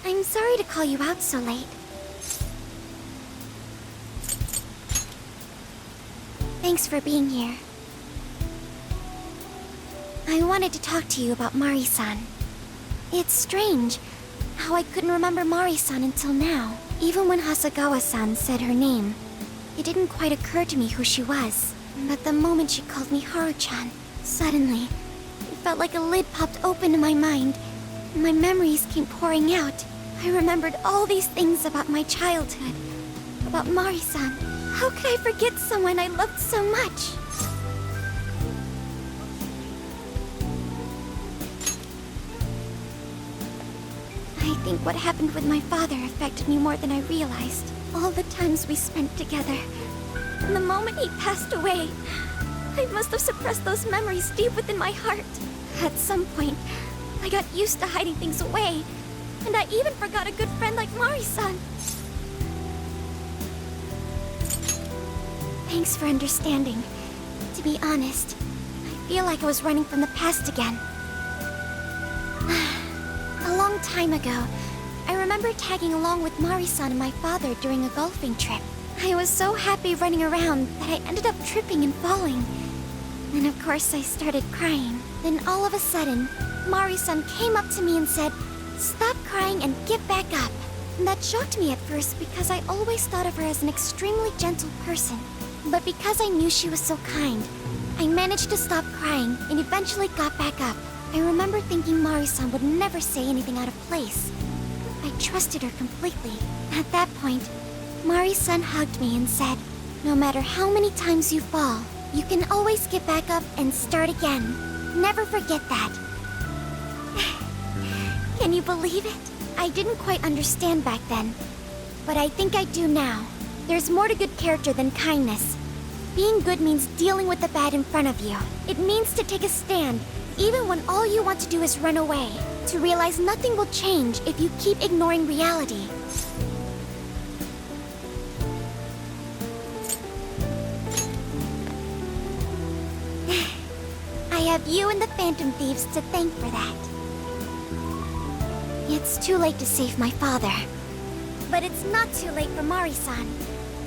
I'm sorry to call you out so late. Thanks for being here. I wanted to talk to you about Mari-san. It's strange how I couldn't remember Mari-san until now. Even when Hasagawa-san said her name, it didn't quite occur to me who she was. But the moment she called me Haru-chan, suddenly, it felt like a lid popped open in my mind. My memories came pouring out. I remembered all these things about my childhood, about Mari-san. How could I forget someone I loved so much? I think what happened with my father affected me more than I realized. All the times we spent together. And the moment he passed away, I must have suppressed those memories deep within my heart. At some point, I got used to hiding things away. And I even forgot a good friend like Mari-san. Thanks for understanding. To be honest, I feel like I was running from the past again. A long time ago, I remember tagging along with Mari-san and my father during a golfing trip. I was so happy running around that I ended up tripping and falling. And of course I started crying. Then all of a sudden, Mari-san came up to me and said, "Stop crying and get back up." And that shocked me at first because I always thought of her as an extremely gentle person. But because I knew she was so kind, I managed to stop crying and eventually got back up. I remember thinking Mari-san would never say anything out of place. I trusted her completely. At that point, Mari-san hugged me and said, "No matter how many times you fall, you can always get back up and start again. Never forget that." Can you believe it? I didn't quite understand back then, but I think I do now. There's more to good character than kindness. Being good means dealing with the bad in front of you. It means to take a stand, even when all you want to do is run away. To realize nothing will change if you keep ignoring reality. I have you and the Phantom Thieves to thank for that. It's too late to save my father. But it's not too late for Mari-san.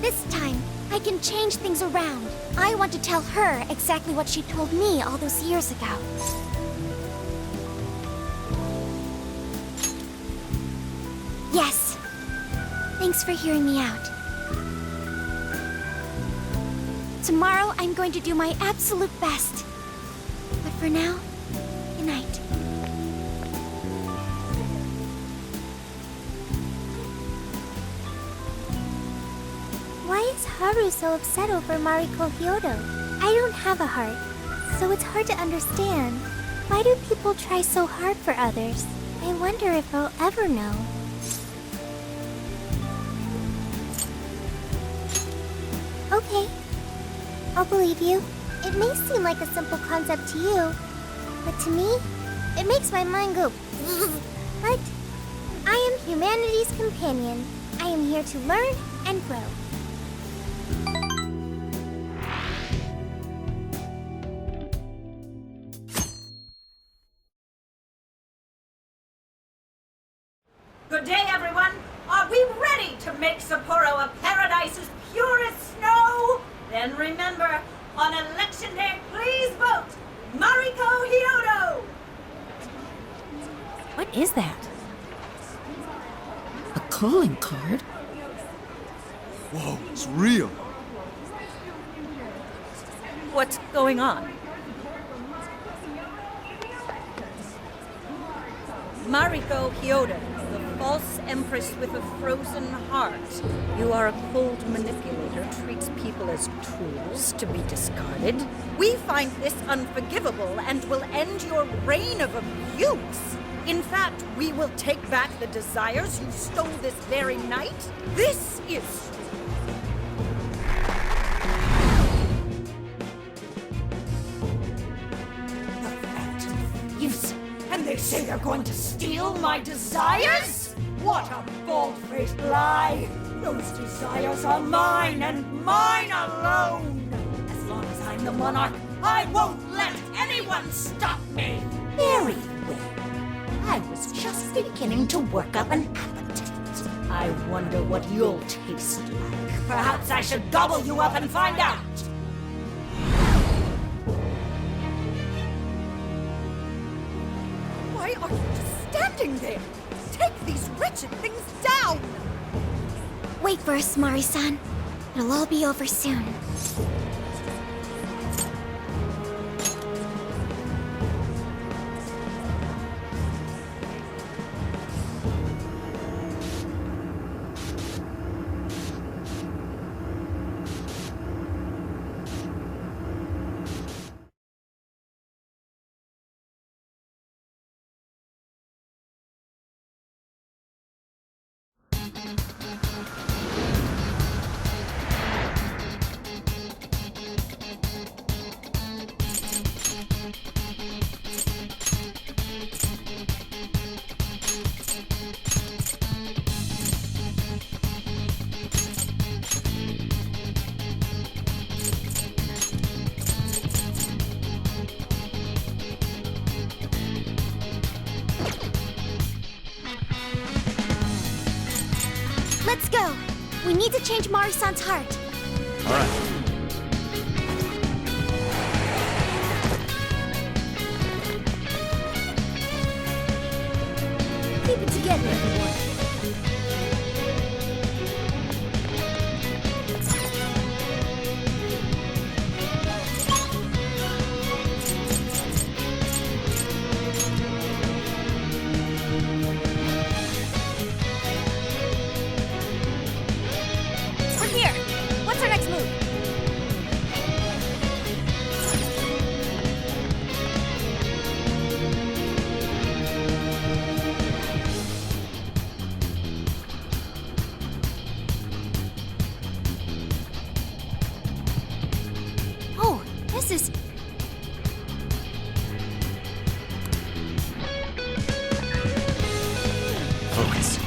This time, I can change things around. I want to tell her exactly what she told me all those years ago. Yes. Thanks for hearing me out. Tomorrow, I'm going to do my absolute best. But for now, good night. Why is Haru so upset over Mariko Hyodo? I don't have a heart, so it's hard to understand. Why do people try so hard for others? I wonder if I'll ever know. Okay, I'll believe you. It may seem like a simple concept to you, but to me, it makes my mind go But I am humanity's companion. I am here to learn and grow. Good day, everyone. Are we ready to make Sapporo a paradise as pure as snow? Then remember, on election day, please vote Mariko Hyodo! What is that? A calling card? Whoa, it's real. What's going on? Mariko Hyodo, the false empress with a frozen heart. You are a cold manipulator, treats people as tools to be discarded. We find this unforgivable and will end your reign of abuse. In fact, we will take back the desires you stole this very night. This is... You're going to steal my desires? What a bald-faced lie! Those desires are mine and mine alone! As long as I'm the monarch, I won't let anyone stop me! Very well. I was just beginning to work up an appetite. I wonder what you'll taste like. Perhaps I should gobble you up and find out! Why are you just standing there? Take these wretched things down! Wait for us, Mari-san. It'll all be over soon. Let's go! We need to change Mari-san's heart. All right. Keep it together, everyone. We're here! What's our next move? Oh, this is... Focus.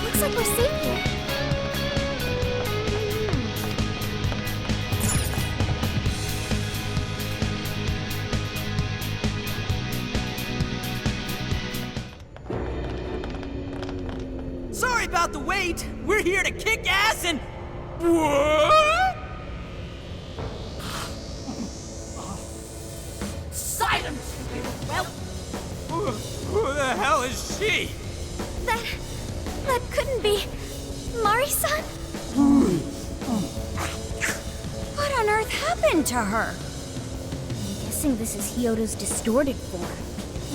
Looks like we're safe here. Sorry about the wait. We're here to kick ass and... What? Silence, you little whelp! Who the hell is she? That couldn't be... Mari-san? What on earth happened to her? I'm guessing this is Hyodo's distorted form.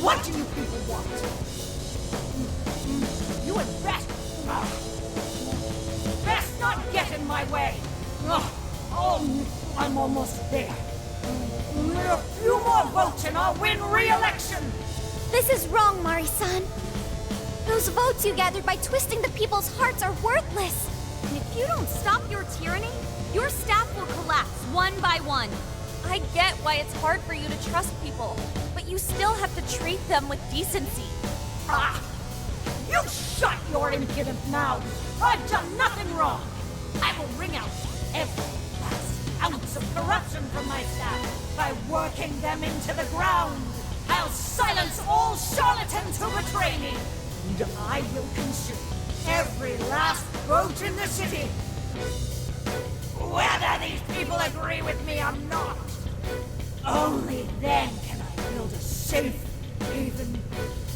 What do you people want? You had best not get in my way! I'm almost there. A few more votes and I'll win re-election! This is wrong, Mari-san. Those votes you gathered by twisting the people's hearts are worthless. And if you don't stop your tyranny, your staff will collapse one by one. I get why it's hard for you to trust people, but you still have to treat them with decency. Ah! You shut your impudent mouth! I've done nothing wrong! I will wring out every last ounce of corruption from my staff by working them into the ground! I'll silence all charlatans who betray me! And I will consume every last vote in the city! Whether these people agree with me or not! Only then can I build a safe haven,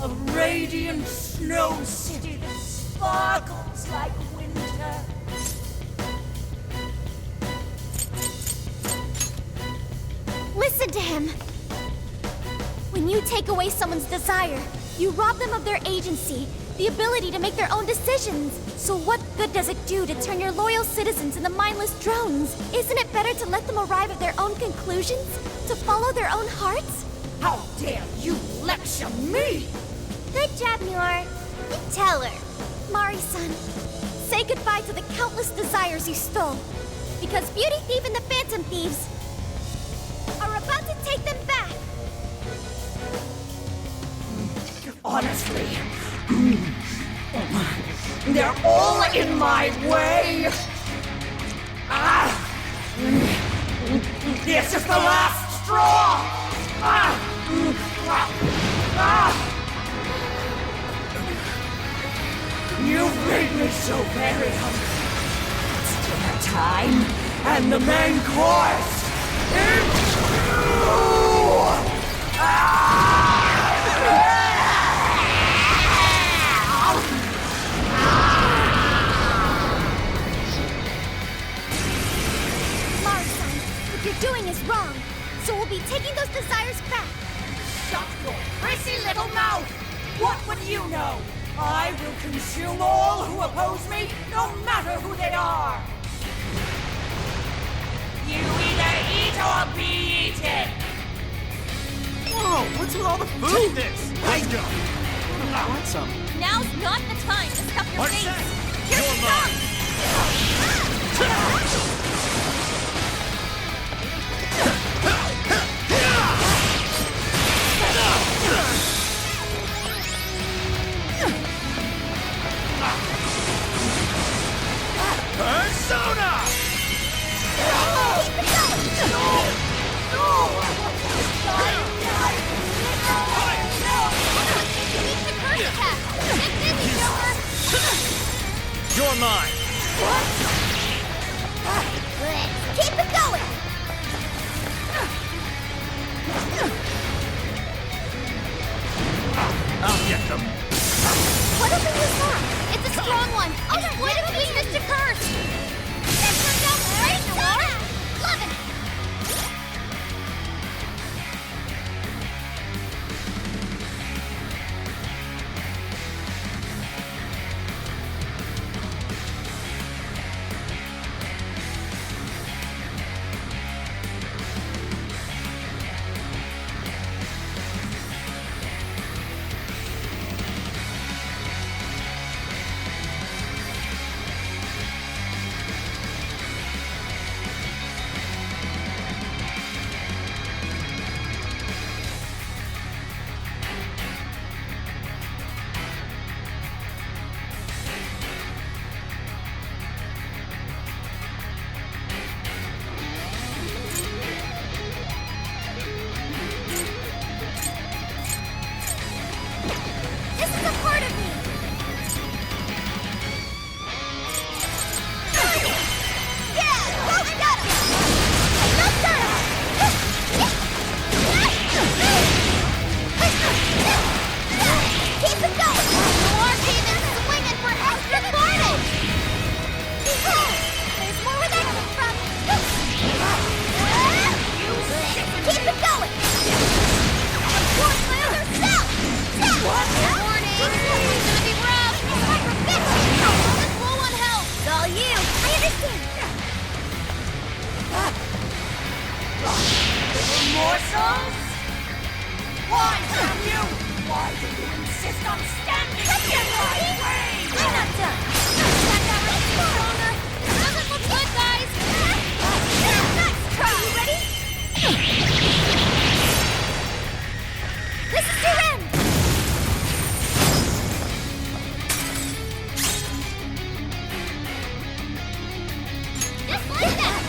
a radiant snow city that sparkles like winter. Listen to him. When you take away someone's desire, you rob them of their agency, the ability to make their own decisions. So what good does it do to turn your loyal citizens into mindless drones? Isn't it better to let them arrive at their own conclusions? To follow their own hearts? How dare you lecture me! Good job, Muir. You tell her. Mari-san, say goodbye to the countless desires you stole. Because Beauty Thief and the Phantom Thieves are about to take them back. Honestly, they're all in my way! This is the last straw! You've made me so very hungry. It's dinner time, and the main course is Mari-san, what you're doing is wrong. So we'll be taking those desires back. Shut your prissy little mouth! What would you know? I will consume all who oppose me, no matter who they are! You either eat or be eaten! Whoa, what's with all the food? Take this! Let's go! I want some. Now's not the time to stuff your What's face! that? Here Your she Persona! You're mine! Keep it going! I'll get them! Whatever you want, it's a strong one. I'll split it between Mr. Curse. That turns out great, Noir. Love it. This is a part of me. Yeah, go get him. No turn. Keep it going. Noir came in swinging for extra carnage. There's more where that came from. Keep it going. Force my other self. What? Warning. This is gonna be rough. Time for bitch. Let's low on health. It's all you. I understand. Morsels? Why, damn you? Why do you insist on standing in my way? I'm not done. Back out real stronger. Doesn't look good, guys. Nice try. You ready? This is your end. Just like that.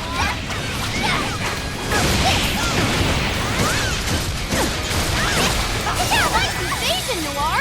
Yeah, nice evasion, Noir.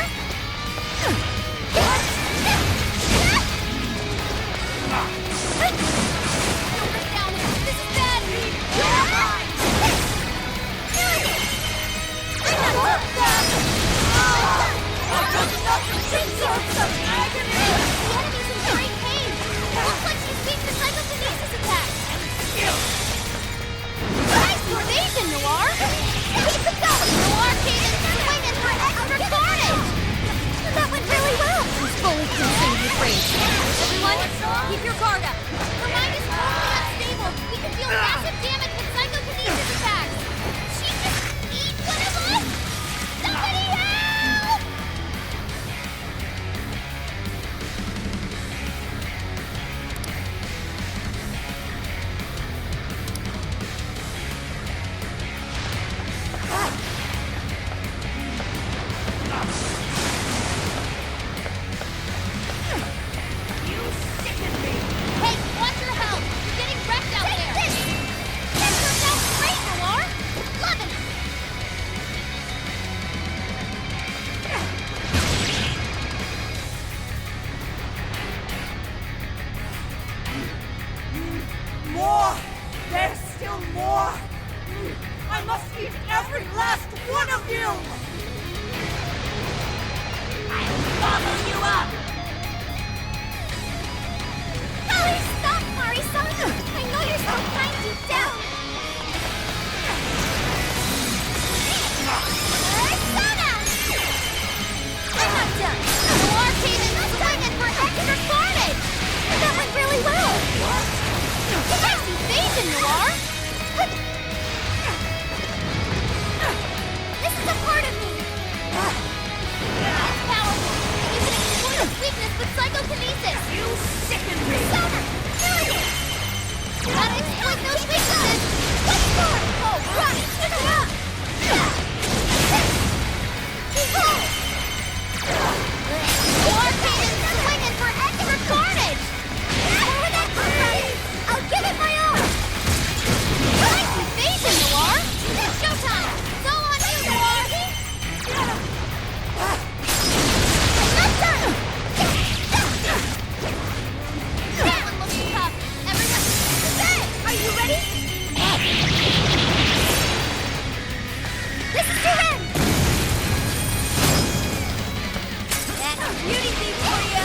beauty Victoria!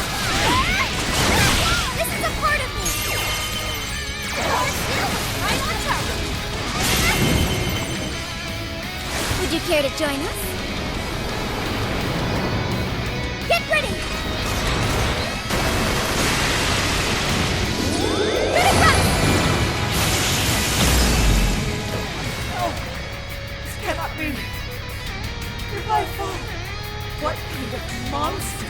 This is a part of me! Would you care to join us? Get ready! This cannot be. If I fall, what kind of monster?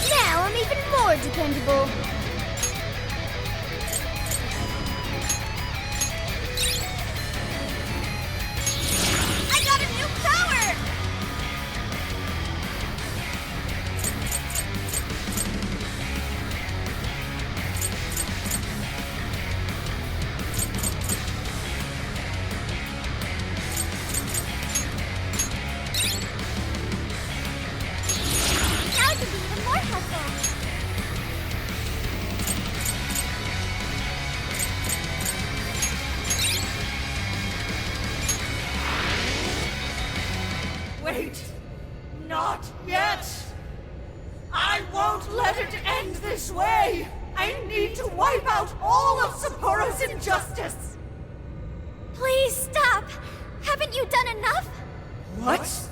Now I'm even more dependable. I got a new power! Now I can be even more helpful. Wait! Not yet! I won't let it end this way! I need to wipe out all of Sapporo's injustice! Please stop! Haven't you done enough? What?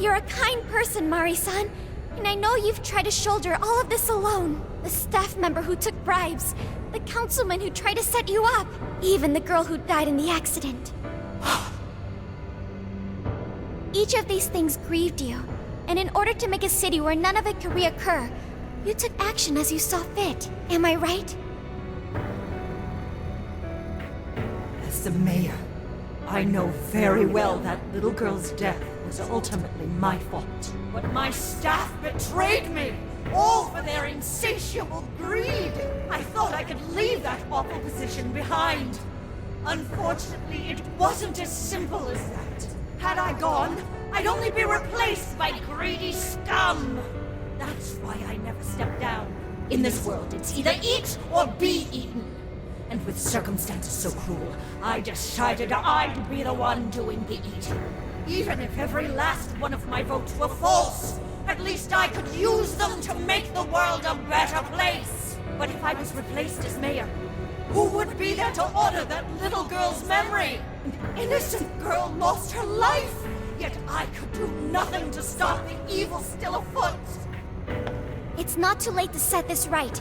You're a kind person, Mari-san, and I know you've tried to shoulder all of this alone. The staff member who took bribes, the councilman who tried to set you up, even the girl who died in the accident. Each of these things grieved you, and in order to make a city where none of it could reoccur, you took action as you saw fit. Am I right? As the mayor, I know very well that little girl's death was ultimately my fault. But my staff betrayed me, all for their insatiable greed. I thought I could leave that awful position behind. Unfortunately, it wasn't as simple as that. Had I gone, I'd only be replaced by greedy scum. That's why I never stepped down. In this world, it's either eat or be eaten. And with circumstances so cruel, I decided I'd be the one doing the eating. Even if every last one of my votes were false, at least I could use them to make the world a better place. But if I was replaced as mayor, who would be there to honor that little girl's memory? An innocent girl lost her life, yet I could do nothing to stop the evil still afoot. It's not too late to set this right.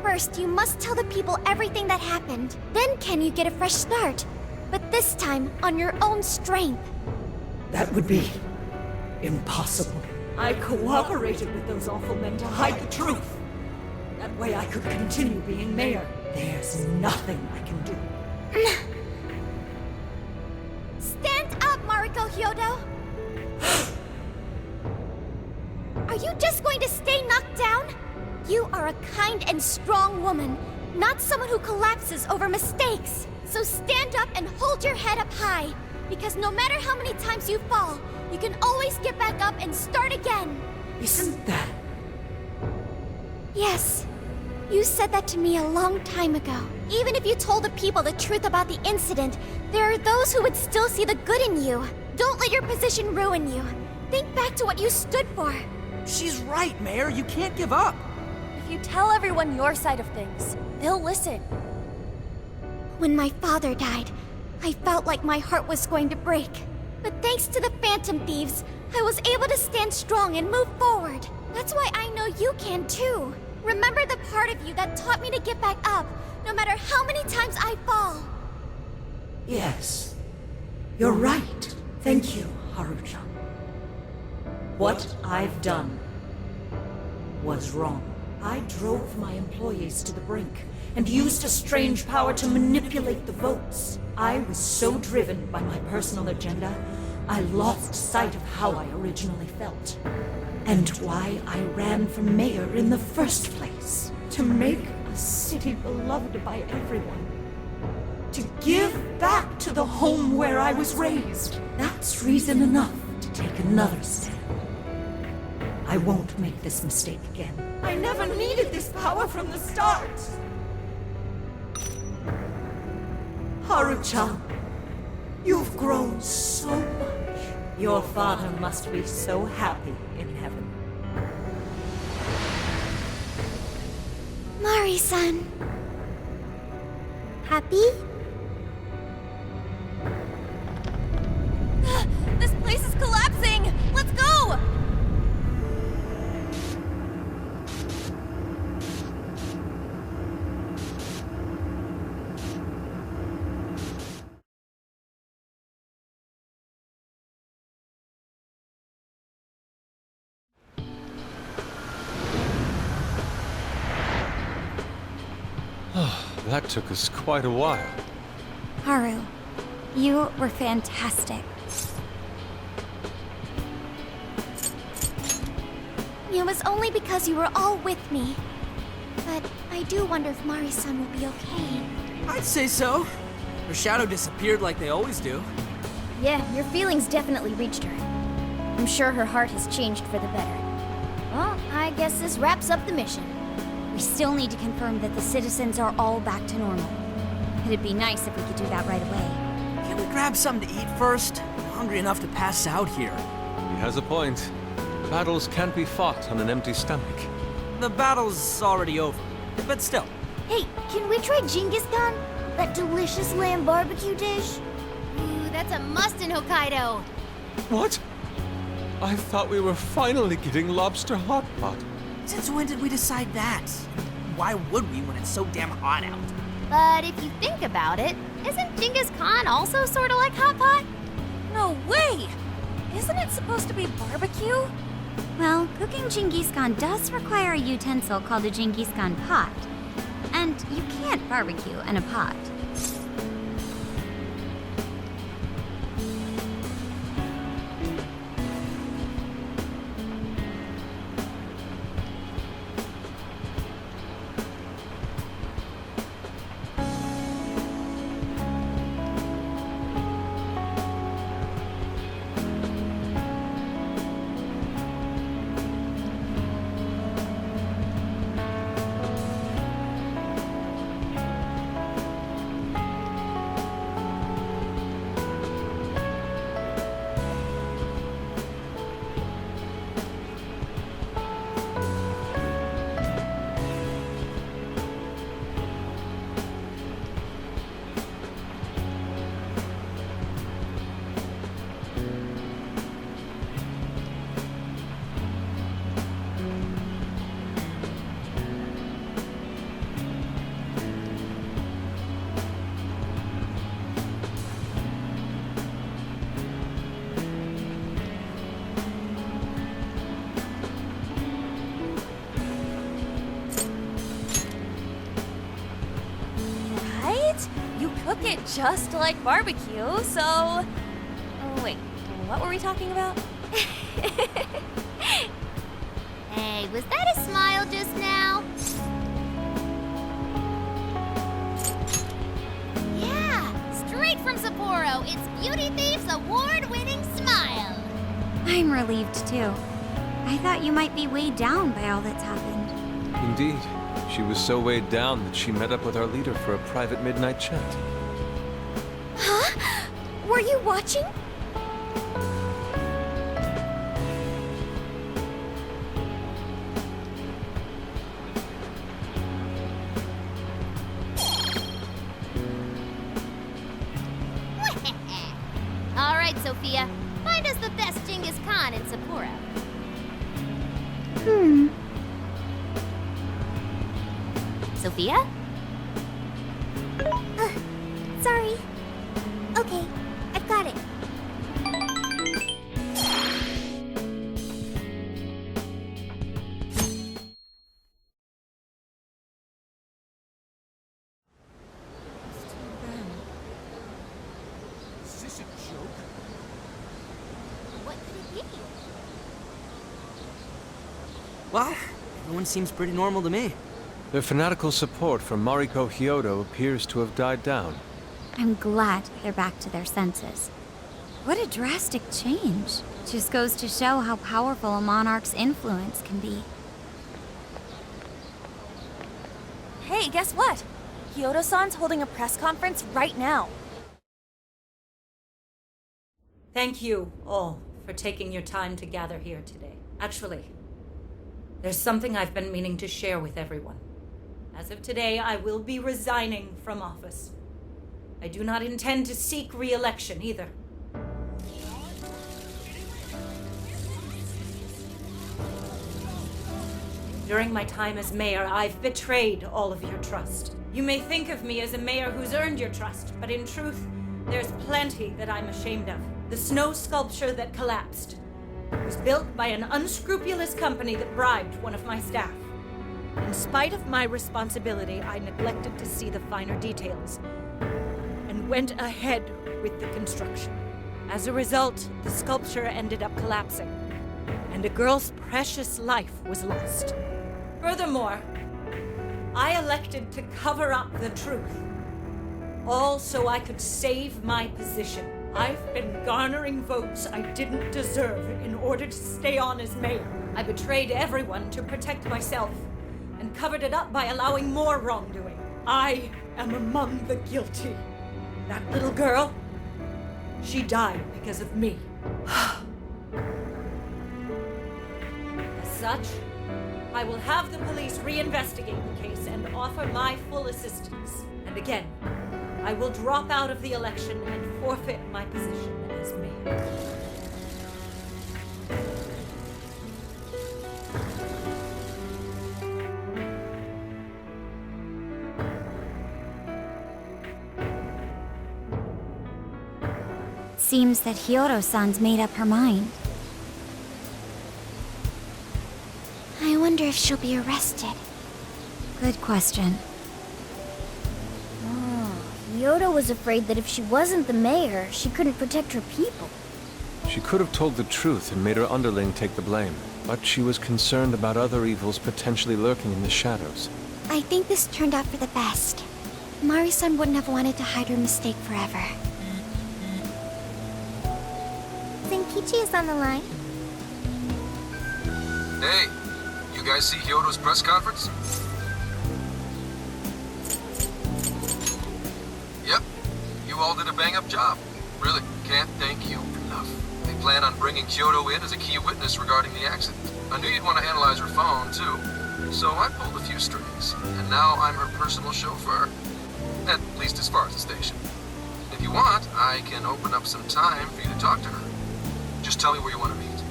First, you must tell the people everything that happened. Then can you get a fresh start? But this time, on your own strength. That would be impossible. I cooperated with those awful men to hide the truth. That way I could continue being mayor. There's nothing I can do. Stand up, Mariko Hyodo! Are you just going to stay knocked down? You are a kind and strong woman, not someone who collapses over mistakes. So stand up and hold your head up high, because no matter how many times you fall, you can always get back up and start again. Isn't that... Yes. You said that to me a long time ago. Even if you told the people the truth about the incident, there are those who would still see the good in you. Don't let your position ruin you. Think back to what you stood for. She's right, Mayor. You can't give up. If you tell everyone your side of things, they'll listen. When my father died, I felt like my heart was going to break. But thanks to the Phantom Thieves, I was able to stand strong and move forward. That's why I know you can too. Remember the part of you that taught me to get back up, no matter how many times I fall. Yes. You're right. Thank you, Haruchan. What I've done was wrong. I drove my employees to the brink and used a strange power to manipulate the votes. I was so driven by my personal agenda, I lost sight of how I originally felt. And why I ran for mayor in the first place. To make a city beloved by everyone. To give back to the home where I was raised. That's reason enough to take another step. I won't make this mistake again. I never needed this power from the start. Haruchan, You've grown so much. Your father must be so happy in heaven. Mari-san. Happy? This place is collapsing! Let's go! That took us quite a while. Haru, you were fantastic. It was only because you were all with me. But I do wonder if Mari-san will be okay. I'd say so. Her shadow disappeared like they always do. Yeah, your feelings definitely reached her. I'm sure her heart has changed for the better. Well, I guess this wraps up the mission. We still need to confirm that the citizens are all back to normal. It'd be nice if we could do that right away. Can we grab something to eat first? I'm hungry enough to pass out here. He has a point. Battles can't be fought on an empty stomach. The battle's already over, but still. Hey, can we try Genghis Khan? That delicious lamb barbecue dish? Ooh, that's a must in Hokkaido. What? I thought we were finally getting lobster hot pot. Since when did we decide that? Why would we when it's so damn hot out? But if you think about it, isn't Genghis Khan also sort of like hot pot? No way! Isn't it supposed to be barbecue? Well, cooking Genghis Khan does require a utensil called a Genghis Khan pot. And you can't barbecue in a pot. You cook it just like barbecue, so... Oh, wait, what were we talking about? Hey, was that a smile just now? Yeah, straight from Sapporo, it's Beauty Thief's award-winning smile. I'm relieved too. I thought you might be weighed down by all that's happened. Indeed. She was so weighed down that she met up with our leader for a private midnight chat. Huh? Were you watching? All right, Sophia, find us the best Genghis Khan in Sapporo. Sophia? Sorry. Okay, I've got it. Is this a joke? What could it be? Well, everyone seems pretty normal to me. Their fanatical support for Mariko Hyodo appears to have died down. I'm glad they're back to their senses. What a drastic change. Just goes to show how powerful a monarch's influence can be. Hey, guess what? Hyodo-san's holding a press conference right now. Thank you all for taking your time to gather here today. Actually, there's something I've been meaning to share with everyone. As of today, I will be resigning from office. I do not intend to seek re-election either. During my time as mayor, I've betrayed all of your trust. You may think of me as a mayor who's earned your trust, but in truth, there's plenty that I'm ashamed of. The snow sculpture that collapsed was built by an unscrupulous company that bribed one of my staff. In spite of my responsibility, I neglected to see the finer details and went ahead with the construction. As a result, the sculpture ended up collapsing, and a girl's precious life was lost. Furthermore, I elected to cover up the truth, all so I could save my position. I've been garnering votes I didn't deserve in order to stay on as mayor. I betrayed everyone to protect myself and covered it up by allowing more wrongdoing. I am among the guilty. That little girl, she died because of me. As such, I will have the police reinvestigate the case and offer my full assistance. And again, I will drop out of the election and forfeit my position as mayor. Seems that Hyodo-san's made up her mind. I wonder if she'll be arrested. Good question. Yoda was afraid that if she wasn't the mayor, she couldn't protect her people. She could have told the truth and made her underling take the blame, but she was concerned about other evils potentially lurking in the shadows. I think this turned out for the best. Mari-san wouldn't have wanted to hide her mistake forever. Zenkichi is on the line. Hey, you guys see Hyodo's press conference? Yep, you all did a bang-up job. Really, can't thank you enough. They plan on bringing Hyodo in as a key witness regarding the accident. I knew you'd want to analyze her phone, too. So I pulled a few strings, and now I'm her personal chauffeur. At least as far as the station. If you want, I can open up some time for you to talk to her. Just tell me where you want to meet.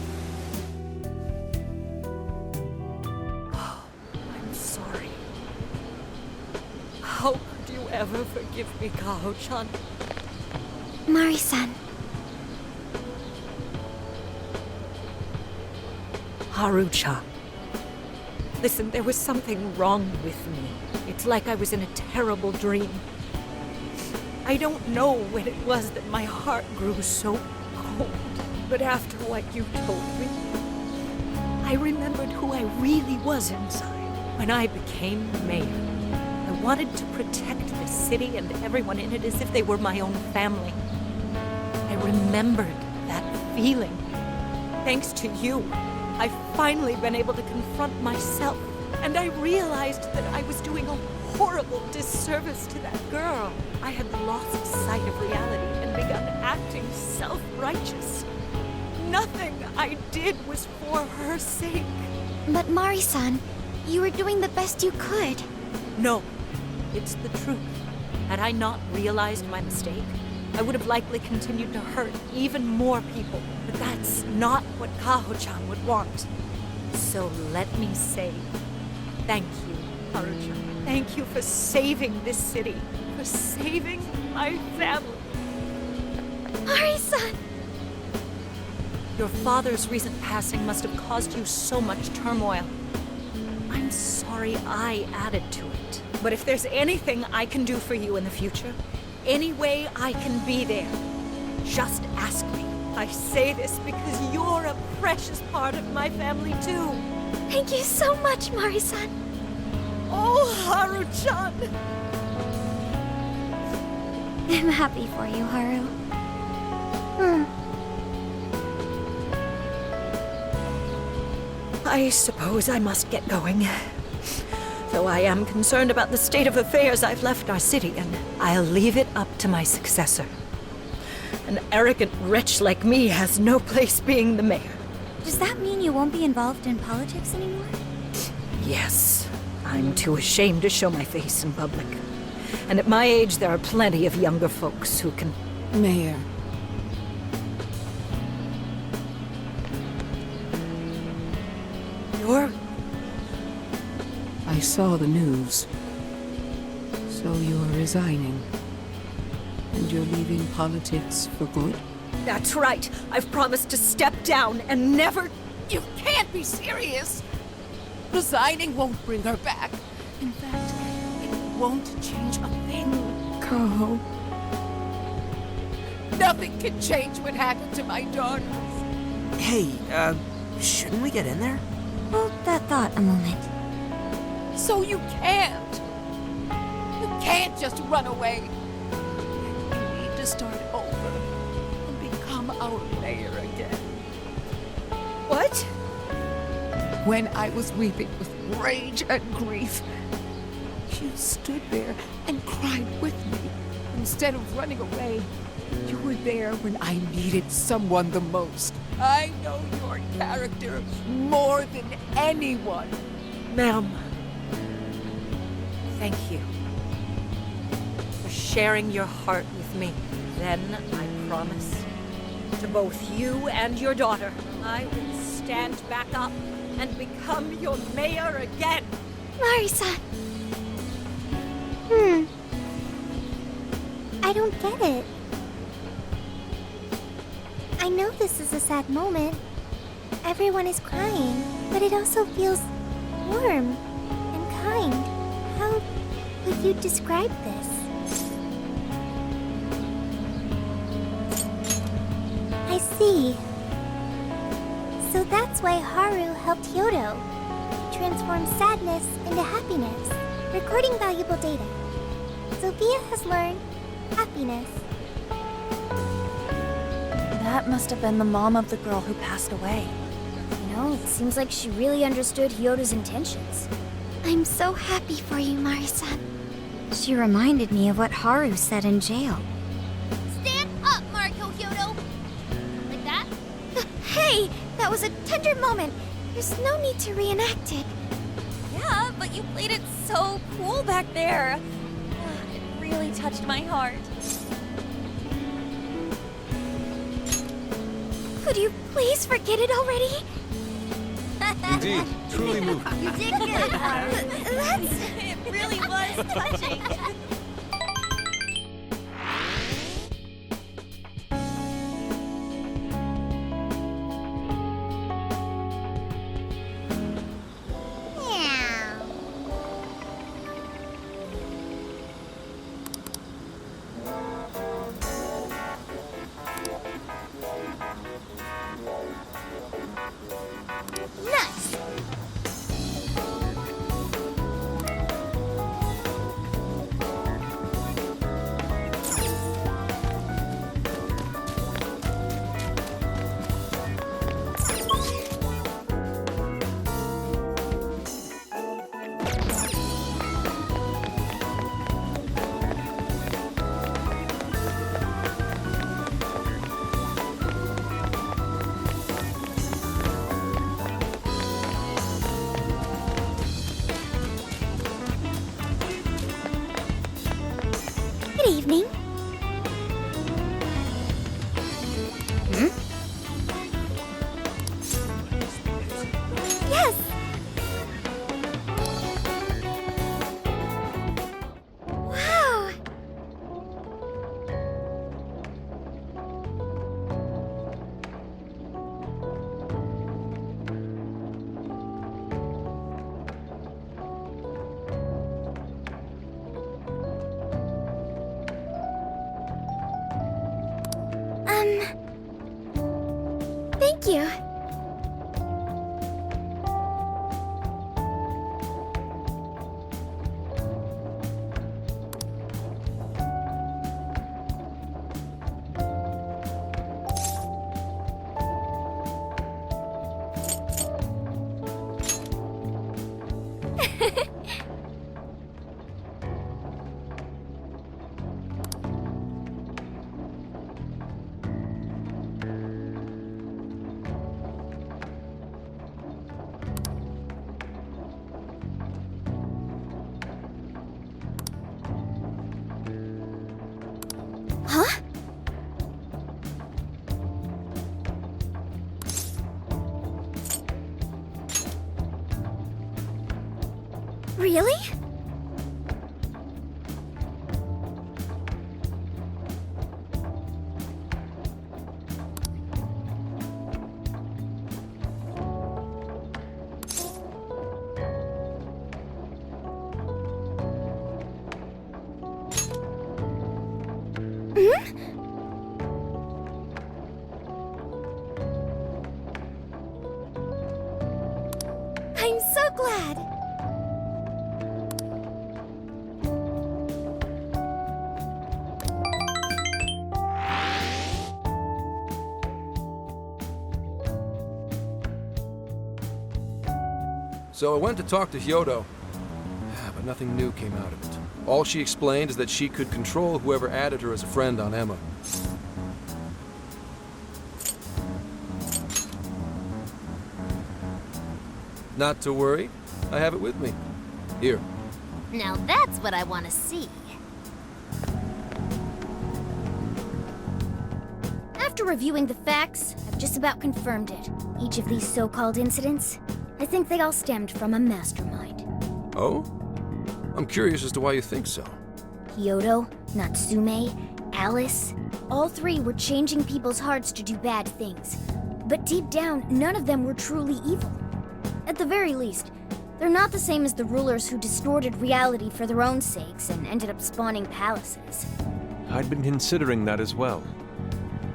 I'm sorry. How could you ever forgive me, Kaho-chan? Mari-san. Haru-chan. Listen, there was something wrong with me. It's like I was in a terrible dream. I don't know when it was that my heart grew so cold, but after what you told me, I remembered who I really was inside. When I became mayor, I wanted to protect the city and everyone in it as if they were my own family. I remembered that feeling. Thanks to you, I've finally been able to confront myself, and I realized that I was doing a horrible disservice to that girl. I had lost sight of reality and begun acting self-righteous. Nothing I did was for her sake. But Mari-san, you were doing the best you could. No, it's the truth. Had I not realized my mistake, I would have likely continued to hurt even more people. But that's not what Kaho-chan would want. So let me say, thank you, Haru-chan. Thank you for saving this city, for saving my family. Mari-san! Your father's recent passing must have caused you so much turmoil. I'm sorry I added to it. But if there's anything I can do for you in the future, any way I can be there, just ask me. I say this because you're a precious part of my family too. Thank you so much, Mari-san. Oh, Haru-chan! I'm happy for you, Haru. I suppose I must get going. Though I am concerned about the state of affairs I've left our city, and I'll leave it up to my successor. And An arrogant wretch like me has no place being the mayor. Does that mean you won't be involved in politics anymore? Yes, I'm too ashamed to show my face in public. And at my age, there are plenty of younger folks who can... Mayor. You're... I saw the news. So you're resigning. And you're leaving politics for good? That's right. I've promised to step down and never... You can't be serious! Resigning won't bring her back. In fact, it won't change a thing. Carl. Nothing can change what happened to my daughters. Hey, shouldn't we get in there? Hold that thought a moment. So you can't. You can't just run away. You need to start over and become our mayor again. What? When I was weeping with rage and grief, you stood there and cried with me. Instead of running away, you were there when I needed someone the most. I know your character more than anyone. Ma'am, thank you for sharing your heart with me. Then I promise to both you and your daughter, I will stand back up and become your mayor again. Marisa, I don't get it. I know this is a sad moment. Everyone is crying, but it also feels warm and kind. How would you describe this? I see. So that's why Haru helped Hyodo transform sadness into happiness, recording valuable data. Sophia has learned happiness. That must have been the mom of the girl who passed away. you know, it seems like she really understood Hyodo's intentions. I'm so happy for you, Marisa. She reminded me of what Haru said in jail. Stand up, Mariko Hyodo! Like that? Hey, that was a tender moment. There's no need to reenact it. Yeah, but you played it so cool back there. It really touched my heart. Could you please forget it already? Indeed, truly moving. You did good, Haru. It really was touching. Nice! Good evening. Yes! Wow! Thank you. Really? I'm so glad. So I went to talk to Hyodo, but nothing new came out of it. All she explained is that she could control whoever added her as a friend on Emma. Not to worry, I have it with me. Here. Now that's what I want to see. After reviewing the facts, I've just about confirmed it. Each of these so-called incidents, I think they all stemmed from a mastermind. Oh? I'm curious as to why you think so. Hyodo, Natsume, Alice, all three were changing people's hearts to do bad things. But deep down, none of them were truly evil. At the very least, they're not the same as the rulers who distorted reality for their own sakes and ended up spawning palaces. I'd been considering that as well.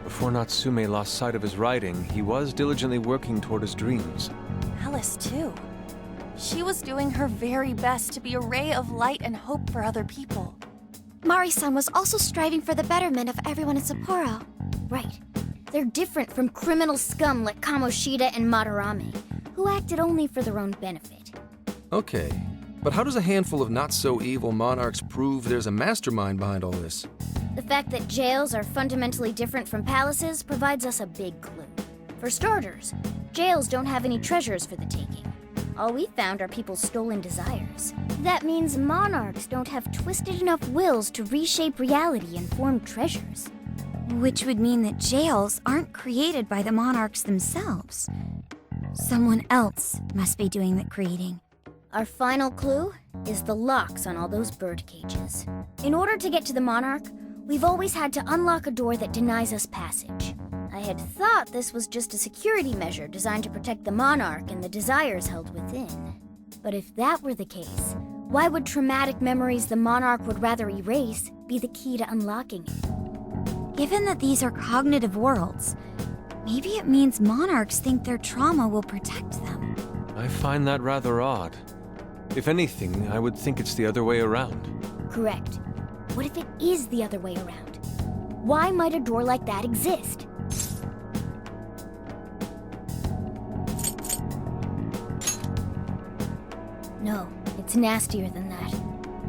Before Natsume lost sight of his writing, he was diligently working toward his dreams. Alice, too. She was doing her very best to be a ray of light and hope for other people. Mari-san was also striving for the betterment of everyone in Sapporo. Right. They're different from criminal scum like Kamoshida and Madarame, who acted only for their own benefit. Okay, but how does a handful of not-so-evil monarchs prove there's a mastermind behind all this? The fact that jails are fundamentally different from palaces provides us a big clue. For starters, jails don't have any treasures for the taking. All we found are people's stolen desires. That means monarchs don't have twisted enough wills to reshape reality and form treasures. Which would mean that jails aren't created by the monarchs themselves. Someone else must be doing the creating. Our final clue is the locks on all those bird cages. In order to get to the monarch, we've always had to unlock a door that denies us passage. I had thought this was just a security measure designed to protect the monarch and the desires held within. But if that were the case, why would traumatic memories the monarch would rather erase be the key to unlocking it? Given that these are cognitive worlds, maybe it means monarchs think their trauma will protect them. I find that rather odd. If anything, I would think it's the other way around. Correct. What if it is the other way around? Why might a door like that exist? No, it's nastier than that.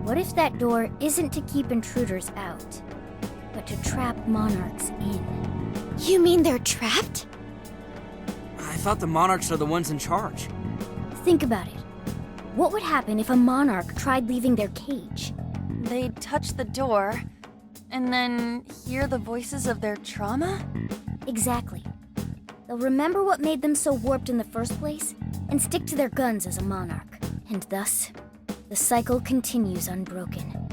What if that door isn't to keep intruders out, but to trap monarchs in? You mean they're trapped? I thought the monarchs are the ones in charge. Think about it. What would happen if a monarch tried leaving their cage? They'd touch the door, and then hear the voices of their trauma? Exactly. They'll remember what made them so warped in the first place, and stick to their guns as a monarch. And thus, the cycle continues unbroken.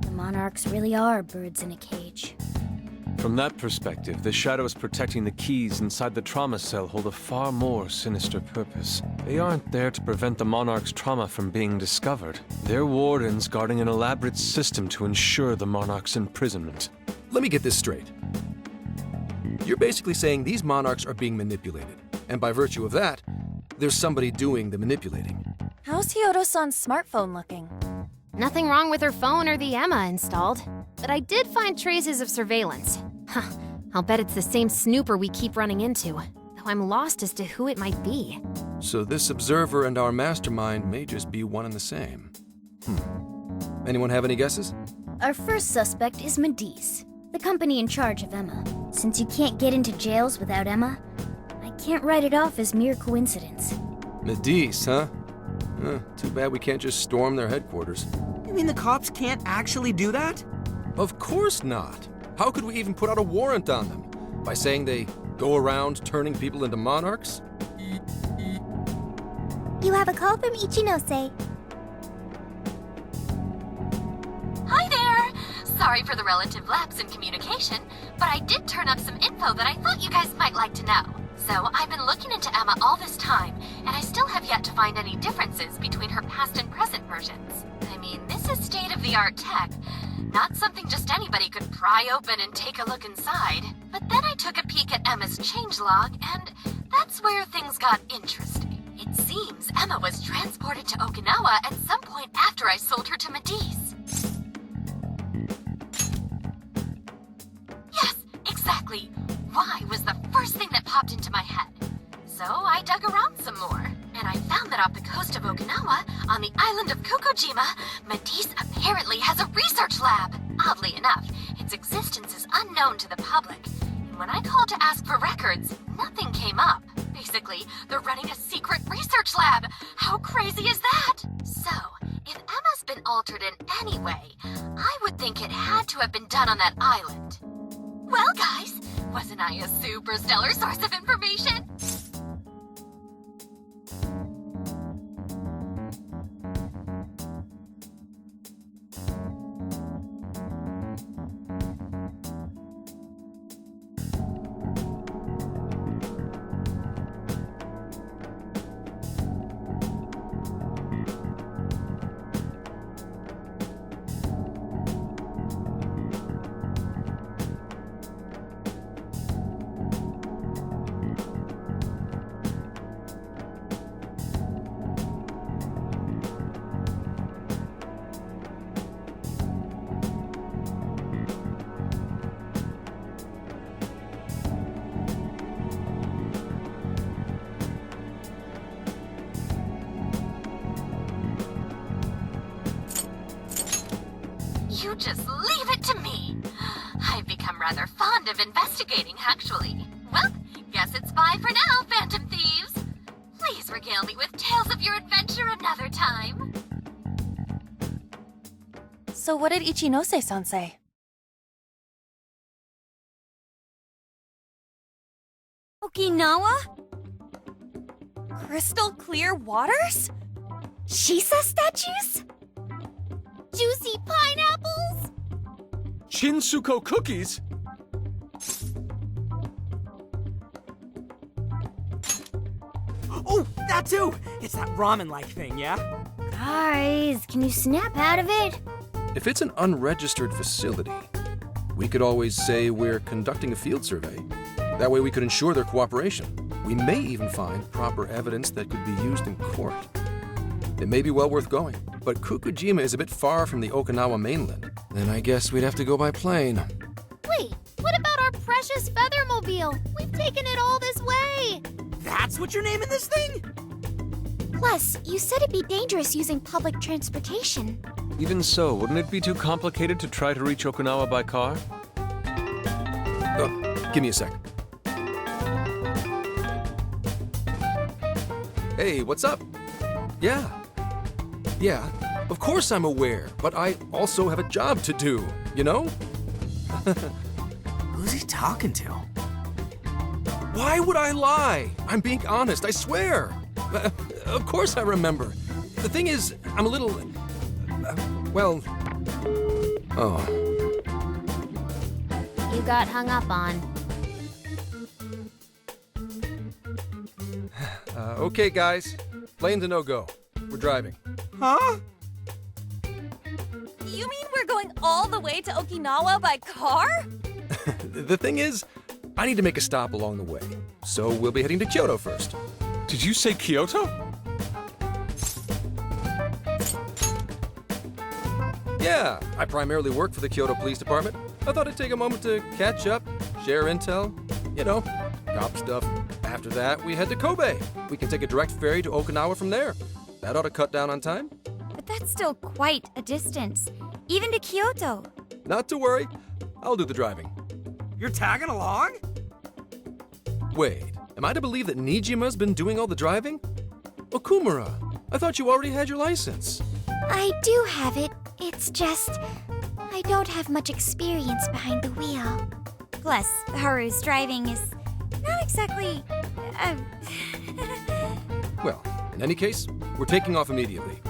The monarchs really are birds in a cage. From that perspective, the shadows protecting the keys inside the trauma cell hold a far more sinister purpose. They aren't there to prevent the monarch's trauma from being discovered. They're wardens guarding an elaborate system to ensure the monarch's imprisonment. Let me get this straight. You're basically saying these monarchs are being manipulated, and by virtue of that, there's somebody doing the manipulating. How's Hyodo-san's smartphone looking? Nothing wrong with her phone or the Emma installed, but I did find traces of surveillance. Huh, I'll bet it's the same snooper we keep running into, though I'm lost as to who it might be. So this observer and our mastermind may just be one and the same. Anyone have any guesses? Our first suspect is Medice, the company in charge of Emma. Since you can't get into jails without Emma, I can't write it off as mere coincidence. Medice, huh? Too bad we can't just storm their headquarters. You mean the cops can't actually do that? Of course not. How could we even put out a warrant on them? By saying they go around turning people into monarchs? You have a call from Ichinose. Sorry for the relative lapse in communication, but I did turn up some info that I thought you guys might like to know. So I've been looking into Emma all this time, and I still have yet to find any differences between her past and present versions. I mean, this is state-of-the-art tech, not something just anybody could pry open and take a look inside. But then I took a peek at Emma's changelog, and that's where things got interesting. It seems Emma was transported to Okinawa at some point after I sold her to Medice. Yes, exactly. Why was the first thing that popped into my head. So I dug around some more, and I found that off the coast of Okinawa, on the island of Kokojima, Medice apparently has a research lab. Oddly enough, its existence is unknown to the public. And when I called to ask for records, nothing came up. Basically, they're running a secret research lab. How crazy is that? So, if Emma's been altered in any way, I would think it had to have been done on that island. Well, guys, wasn't I a super stellar source of information? You just leave it to me. I've become rather fond of investigating, actually. Well, guess it's bye for now, Phantom Thieves. Please regale me with tales of your adventure another time. So what did Ichinose-san say? Okinawa? Crystal clear waters? Shisa statues? Juicy pineapples? Shinsuko cookies? Oh, that too! It's that ramen-like thing, yeah? Guys, can you snap out of it? If it's an unregistered facility, we could always say we're conducting a field survey. That way we could ensure their cooperation. We may even find proper evidence that could be used in court. It may be well worth going, but Kokojima is a bit far from the Okinawa mainland. Then I guess we'd have to go by plane. Wait, what about our precious Feathermobile? We've taken it all this way. That's what you're naming this thing? Plus, you said it'd be dangerous using public transportation. Even so, wouldn't it be too complicated to try to reach Okinawa by car? Oh, give me a sec. Hey, what's up? Yeah, of course I'm aware, but I also have a job to do, you know? Who's he talking to? Why would I lie? I'm being honest, I swear. Of course I remember. The thing is, I'm a little... well... Oh. You got hung up on. Okay, guys. Plane's a no-go. We're driving. Huh? You mean we're going all the way to Okinawa by car? The thing is, I need to make a stop along the way. So we'll be heading to Kyoto first. Did you say Kyoto? Yeah, I primarily work for the Kyoto Police Department. I thought I'd take a moment to catch up, share intel, you know, cop stuff. After that, we head to Kobe. We can take a direct ferry to Okinawa from there. That ought to cut down on time. But that's still quite a distance, even to Kyoto. Not to worry, I'll do the driving. You're tagging along? Wait, am I to believe that Nijima's been doing all the driving? Okumura, I thought you already had your license. I do have it. It's just... I don't have much experience behind the wheel. Plus, Haru's driving is not exactly... Well, in any case, we're taking off immediately.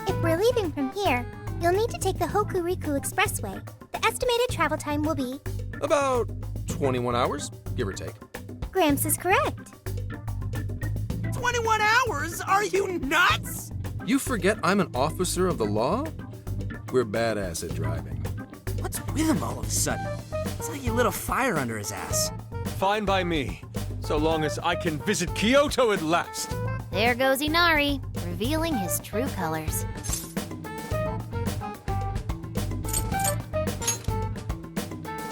If we're leaving from here, You'll need to take the Hokuriku Expressway. The estimated travel time will be... About 21 hours, give or take. Gramps is correct. 21 hours? Are you nuts? You forget I'm an officer of the law? We're badass at driving. What's with him all of a sudden? It's like he lit a fire under his ass. Fine by me, so long as I can visit Kyoto at last. There goes Inari, revealing his true colors.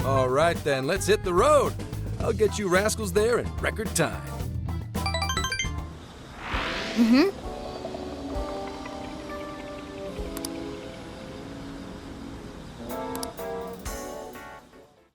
All right then, let's hit the road. I'll get you rascals there in record time. Mm-hmm.